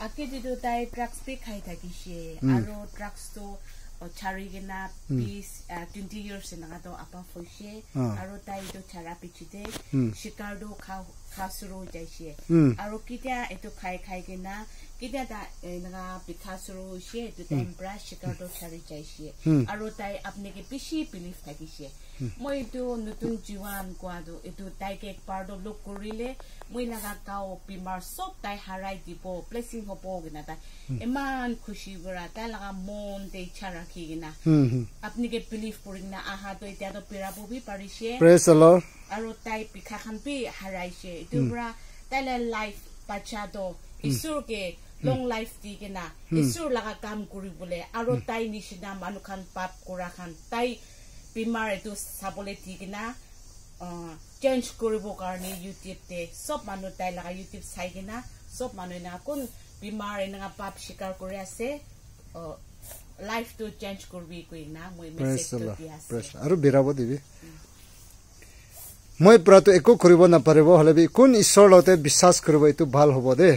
আকে যেটো তাই ড্ৰাগস পে খাই থাকিছে আৰু ড্ৰাগস তো চাৰিগিনা 20 years না তো আপা ফইছে আৰু তাই তো চাৰা পিছিতে শিকাৰডো খাসুৰো যাইছে আৰু কিটা এটো খাই কিনা কিটা তা এনা পিঠা সুৰো হৈছে এটো টেম্পৰা শিকাৰডো চাৰি যাইছে আৰু তাই আপনিকে পিছি বিলিভ থাকিছে মই এটো নতুন জীৱান কোৱাদো এটো তাইকে একবাৰটো লুক কৰিলে মই লাগা কাও বিমাৰ সব তাই হাৰাই দিব ব্লেসিং হ'ব গিনা তাই ইমান খুশি বৰা তাই লাগা মন তে ইচ্ছা ৰাখি গিনা আপনিকে বিলিভ কৰিনা আহা তো এতিয়া তো পেৰা ববি পাৰিছে প্ৰেজ দ্য লৰ্ড আৰু তাই পিখা খান পি হাৰাইছে এটো বৰা তাইলে life বাচ্চাটো ইছুৰকে long life di kena isur laga kam kuribole aro tai nishina manukan pap kurakan tai bimar etu sabole di kena change koribo karne YouTube te sob manu tai laga YouTube sai kena sob manu na kon bimar na pap shikar kore ase life to change korbi koina moi message to di ase aro birabo dibi moi prato eko koribo na parebo halebi kun ishor lote বিশ্বাস koribo etu bhal hobo de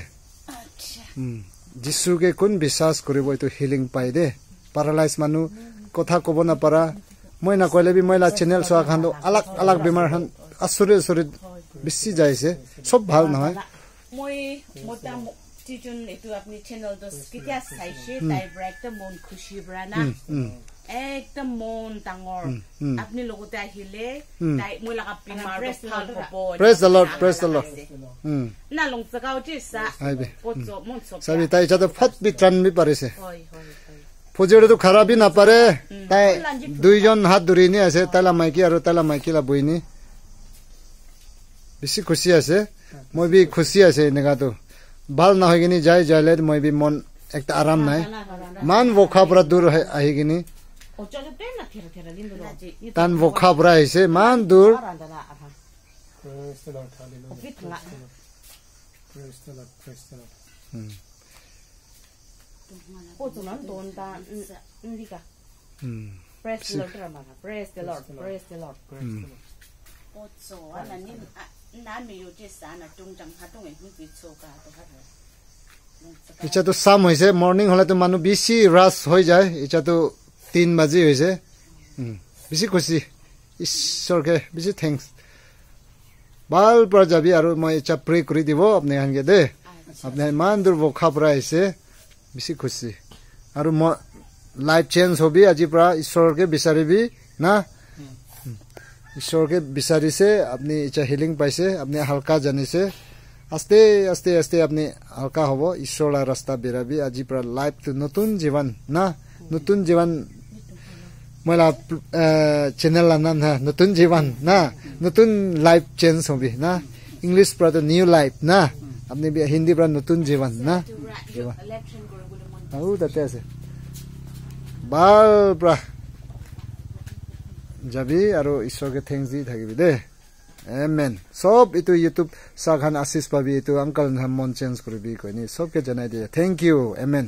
जिसु के कोन विश्वास करिबो तो healing पाइ दे paralyse मानु कथा कबो ना पारा মই ना कइले बि मैला चैनल सो खान अलग अलग बेमार हन असुरे असुरे बिसि जायसे सब ভাল নহয় মই মোটা টিজন এটো আপনি চ্যানেল দস কিটা চাইছে তাই ব্রেকটা মন খুশি বরানা একদম মন ডাঙৰ আপনি লগতে আহিলে তাই মই লাগা বেমাৰ ভাল হ'ব প্রেজ দ্য লর্ড না লং জাগাও জিসা পচো মন সব সাবি তাই যাতে ফট বি ত্রাণ বি পারেছে ফজরে তো খারাপই না পারে তাই দুইজন হাত ধরিনি আছে তালা মাইকি আর তালা মাইকিলা বইনি বেশি খুশি আছে মই বি খুশি আছে নেগা তো ভাল না হইগিনি যাই যাইলে মই বি মন একটা আরাম নাই মান ভোখা পুরা দূর আহিগিনি তান ভোখা পুরা হইছে মান দূর Praise the Lord, Ramana. Praise the Lord. Praise the Lord. Otso, ana ni na mi yo jesa na tungjang hatong e hu so ka to ha. ইচ্ছা তো সাম হইছে মর্নিং হলে তো মানু বেশি রাশ হই যায় ইচ্ছা তো 3 বাজে হইছে বেশি খুশি ঈশ্বরকে বেশি থ্যাঙ্কস বাল পর যাবি আর মই ইচ্ছা প্রে করি দিব আপনি আনগে দে আপনি মান দূর বখা পড়াইছে বেশি খুশি আর লাইফ চেঞ্জ হবি আজি পৰা ঈশ্বৰকে বিচাৰিবি না ঈশ্বৰকে বিচাৰিছে আপনি ইচ্ছা হিলিং পাইছে আপনি হালকা জানিছে আস্তে আস্তে আস্তে আপনি হালকা হব ঈশ্বরের রাস্তা বেরাবি আজি পৰা লাইফ তো নতুন জীবন না নতুন জীবন মলা চ্যানেল নাম না নতুন জীবন না নতুন লাইফ চেঞ্জ হবি না ইংলিশ পৰা তো নিউ লাইফ না আপনি হিন্দি পৰা নতুন জীবন না জীবন আউ তাতে আছে বাল পৰা যাবি আর ঈশ্বরকে থ্যাঙ্কস দি থাকিবি দে Amen. Sob itu YouTube sakhan assist pabi itu uncle mон change কৰিবি কইনি সবকে জানাই দিয়ে Thank you. Amen.